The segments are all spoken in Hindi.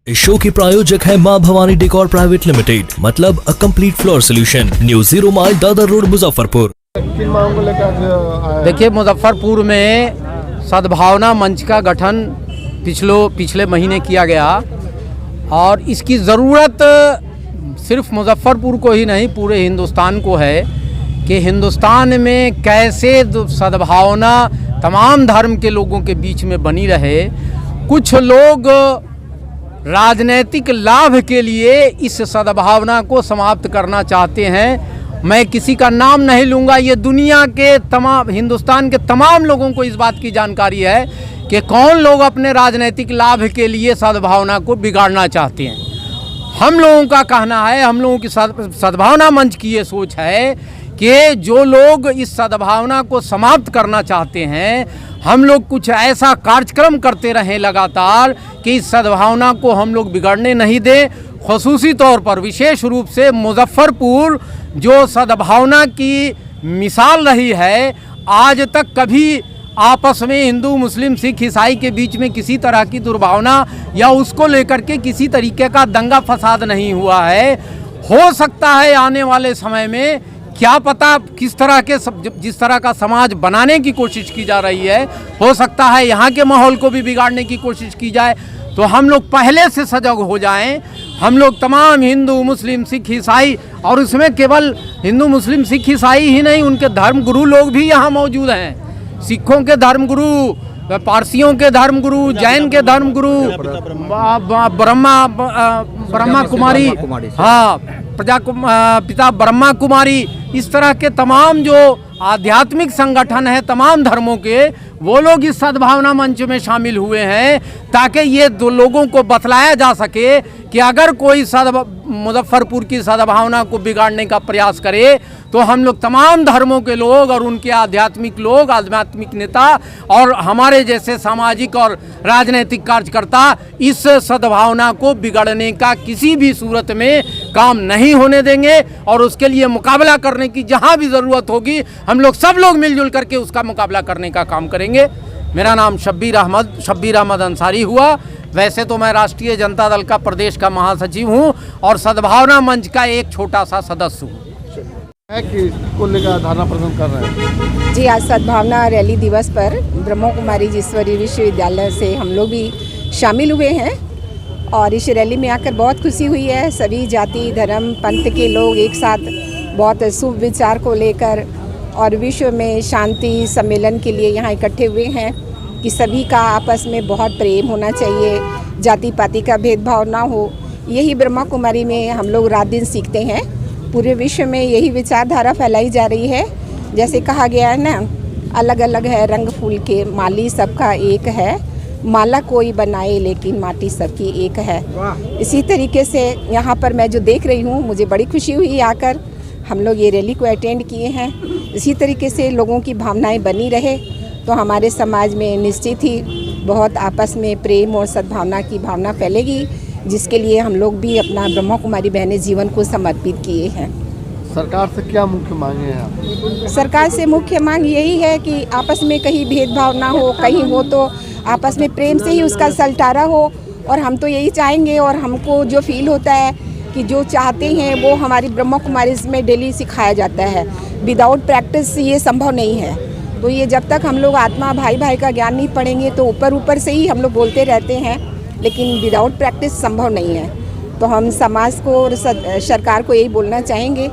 इस शो के प्रायोजक है मां भवानी डेकोर प्राइवेट लिमिटेड, मतलब a complete floor solution, new 0 mile Dadar road Muzaffarpur. देखिए, मुजफ्फरपुर में सद्भावना मंच का गठन पिछले महीने किया गया और इसकी ज़रूरत सिर्फ मुजफ्फरपुर को ही नहीं पूरे हिंदुस्तान को है कि हिंदुस्तान में कैसे सद्भावना तमाम धर्म के लोगों के बीच में बनी रहे। कुछ लोग राजनीतिक लाभ के लिए इस सद्भावना को समाप्त करना चाहते हैं। मैं किसी का नाम नहीं लूँगा, ये दुनिया के तमाम हिंदुस्तान के तमाम लोगों को इस बात की जानकारी है कि कौन लोग अपने राजनीतिक लाभ के लिए सद्भावना को बिगाड़ना चाहते हैं। हम लोगों का कहना है, हम लोगों की सद्भावना मंच की ये सोच है कि जो लोग इस सद्भावना को समाप्त करना चाहते हैं, हम लोग कुछ ऐसा कार्यक्रम करते रहें लगातार कि इस सद्भावना को हम लोग बिगड़ने नहीं दें। ख़ुसूसी तौर पर विशेष रूप से मुजफ्फरपुर जो सद्भावना की मिसाल रही है, आज तक कभी आपस में हिंदू मुस्लिम सिख ईसाई के बीच में किसी तरह की दुर्भावना या उसको लेकर के किसी तरीके का दंगा फसाद नहीं हुआ है। हो सकता है आने वाले समय में, क्या पता किस तरह के जिस तरह का समाज बनाने की कोशिश की जा रही है, हो सकता है यहाँ के माहौल को भी बिगाड़ने की कोशिश की जाए। तो हम लोग पहले से सजग हो जाएं। हम लोग तमाम हिंदू मुस्लिम सिख ईसाई, और उसमें केवल हिंदू मुस्लिम सिख ईसाई ही नहीं, उनके धर्मगुरु लोग भी यहाँ मौजूद हैं। सिखों के धर्मगुरु, पारसियों के धर्मगुरु, जैन के धर्मगुरु, ब्रह्मा कुमारी, हाँ पिता ब्रह्मा कुमारी, इस तरह के तमाम जो आध्यात्मिक संगठन है तमाम धर्मों के, वो लोग इस सद्भावना मंच में शामिल हुए हैं ताकि ये दो लोगों को बतलाया जा सके कि अगर कोई मुजफ्फरपुर की सद्भावना को बिगाड़ने का प्रयास करे तो हम लोग तमाम धर्मों के लोग और उनके आध्यात्मिक लोग, आध्यात्मिक नेता और हमारे जैसे सामाजिक और राजनीतिक कार्यकर्ता इस सद्भावना को बिगड़ने का किसी भी सूरत में काम नहीं होने देंगे और उसके लिए मुकाबला करने की जहां भी ज़रूरत होगी हम लोग सब लोग मिलजुल करके उसका मुकाबला करने का काम करेंगे। मेरा नाम शब्बीर अहमद अंसारी हुआ। वैसे तो मैं राष्ट्रीय जनता दल का प्रदेश का महासचिव हूं और सद्भावना मंच का एक छोटा सा सदस्य हूं। को लेकर धरना प्रदर्शन कर रहे हैं जी, आज सद्भावना रैली दिवस पर ब्रह्मा कुमारी ईश्वरीय विश्वविद्यालय से हम लोग भी शामिल हुए हैं और इस रैली में आकर बहुत खुशी हुई है। सभी जाति धर्म पंथ के लोग एक साथ बहुत शुभ विचार को लेकर और विश्व में शांति सम्मेलन के लिए यहाँ इकट्ठे हुए हैं कि सभी का आपस में बहुत प्रेम होना चाहिए, जाति पाति का भेदभाव ना हो। यही ब्रह्मा कुमारी में हम लोग रात दिन सीखते हैं। पूरे विश्व में यही विचारधारा फैलाई जा रही है। जैसे कहा गया है ना, अलग अलग है रंग फूल के, माली सबका एक है, माला कोई बनाए लेकिन माटी सबकी एक है। इसी तरीके से यहाँ पर मैं जो देख रही हूँ, मुझे बड़ी खुशी हुई आकर। हम लोग ये रैली को अटेंड किए हैं। इसी तरीके से लोगों की भावनाएं बनी रहे तो हमारे समाज में निश्चित ही बहुत आपस में प्रेम और सद्भावना की भावना फैलेगी, जिसके लिए हम लोग भी अपना ब्रह्मा कुमारी बहने जीवन को समर्पित किए हैं। सरकार से क्या मुख्य मांगे हैं आप? सरकार से मुख्य मांग यही है कि आपस में कहीं भेदभाव ना हो, कहीं हो तो आपस में प्रेम से ही उसका सलटारा हो। और हम तो यही चाहेंगे और हमको जो फील होता है कि जो चाहते हैं वो हमारी ब्रह्मा कुमारी में डेली सिखाया जाता है। विदाउट प्रैक्टिस ये संभव नहीं है। तो ये जब तक हम लोग आत्मा भाई भाई का ज्ञान नहीं पढ़ेंगे तो ऊपर से ही हम लोग बोलते रहते हैं, लेकिन विदाउट प्रैक्टिस संभव नहीं है। तो हम समाज को और सरकार को यही बोलना चाहेंगे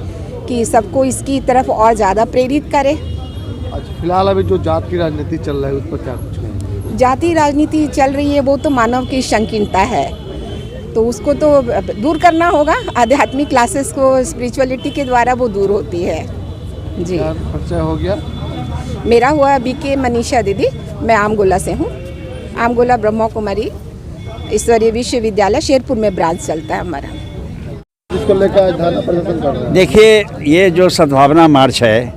कि सबको इसकी तरफ और ज़्यादा प्रेरित करें। अच्छा, फिलहाल अभी जो जात की राजनीति चल रही है उस पर क्या कुछ कहेंगे? जाति राजनीति चल रही है वो तो मानव की संकीर्णता है, तो उसको तो दूर करना होगा। आध्यात्मिक क्लासेस को स्पिरिचुअलिटी के द्वारा वो दूर होती है। जी, परिचय हो गया? मेरा हुआ बीके मनीषा दीदी, मैं आमगोला से हूँ। आमगोला ब्रह्मा कुमारी ईश्वरीय विश्वविद्यालय शेरपुर में ब्रांच चलता है हमारा। इसको लेकर धरना प्रदर्शन कर रहे हैं। देखिए, ये जो सद्भावना मार्च है,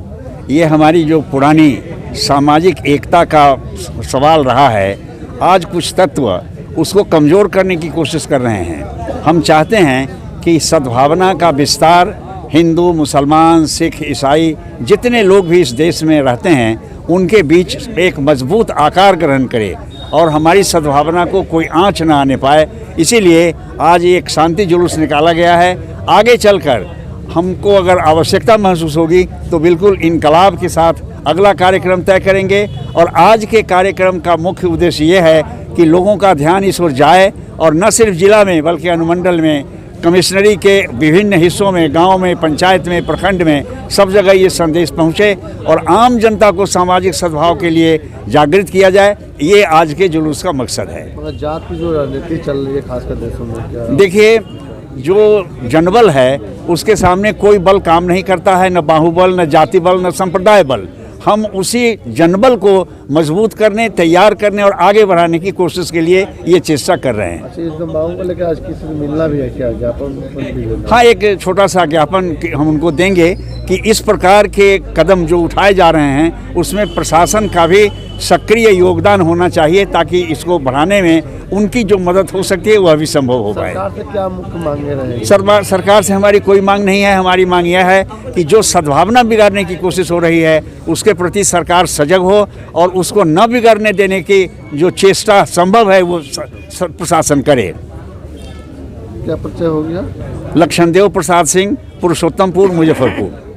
ये हमारी जो पुरानी सामाजिक एकता का सवाल रहा है, आज कुछ तत्व उसको कमज़ोर करने की कोशिश कर रहे हैं। हम चाहते हैं कि सद्भावना का विस्तार हिंदू मुसलमान सिख ईसाई जितने लोग भी इस देश में रहते हैं उनके बीच एक मजबूत आकार ग्रहण करे और हमारी सद्भावना को कोई आँच ना आने पाए, इसीलिए आज एक शांति जुलूस निकाला गया है। आगे चलकर हमको अगर आवश्यकता महसूस होगी तो बिल्कुल इनकलाब के साथ अगला कार्यक्रम तय करेंगे। और आज के कार्यक्रम का मुख्य उद्देश्य ये है कि लोगों का ध्यान इस ओर जाए और न सिर्फ जिला में बल्कि अनुमंडल में, कमिश्नरी के विभिन्न हिस्सों में, गांव में, पंचायत में, प्रखंड में, सब जगह ये संदेश पहुंचे और आम जनता को सामाजिक सद्भाव के लिए जागृत किया जाए। ये आज के जुलूस का मकसद है। मगर जात की जो राजनीति चल रही है खासकर देशों में, क्या देखिए, जो जनबल है उसके सामने कोई बल काम नहीं करता है, न बाहुबल, न जाति बल, न संप्रदाय बल। हम उसी जनबल को मजबूत करने, तैयार करने और आगे बढ़ाने की कोशिश के लिए ये चेष्टा कर रहे हैं। अच्छा, इस दबाव को लेकर आज किसी से मिलना भी है क्या? ज्ञापन? हाँ, एक छोटा सा ज्ञापन हम उनको देंगे कि इस प्रकार के कदम जो उठाए जा रहे हैं उसमें प्रशासन का भी सक्रिय योगदान होना चाहिए, ताकि इसको बढ़ाने में उनकी जो मदद हो सकती है वह भी संभव हो पाए। सरकार से क्या मुख्य मांगे रहेंगी? सरकार से हमारी कोई मांग नहीं है। हमारी मांग यह है कि जो सद्भावना बिगाड़ने की कोशिश हो रही है उसके प्रति सरकार सजग हो और उसको न बिगड़ने देने की जो चेष्टा संभव है वो प्रशासन करे। क्या परिचय हो गया? लक्षणदेव प्रसाद सिंह, पुरुषोत्तमपुर, मुजफ्फरपुर।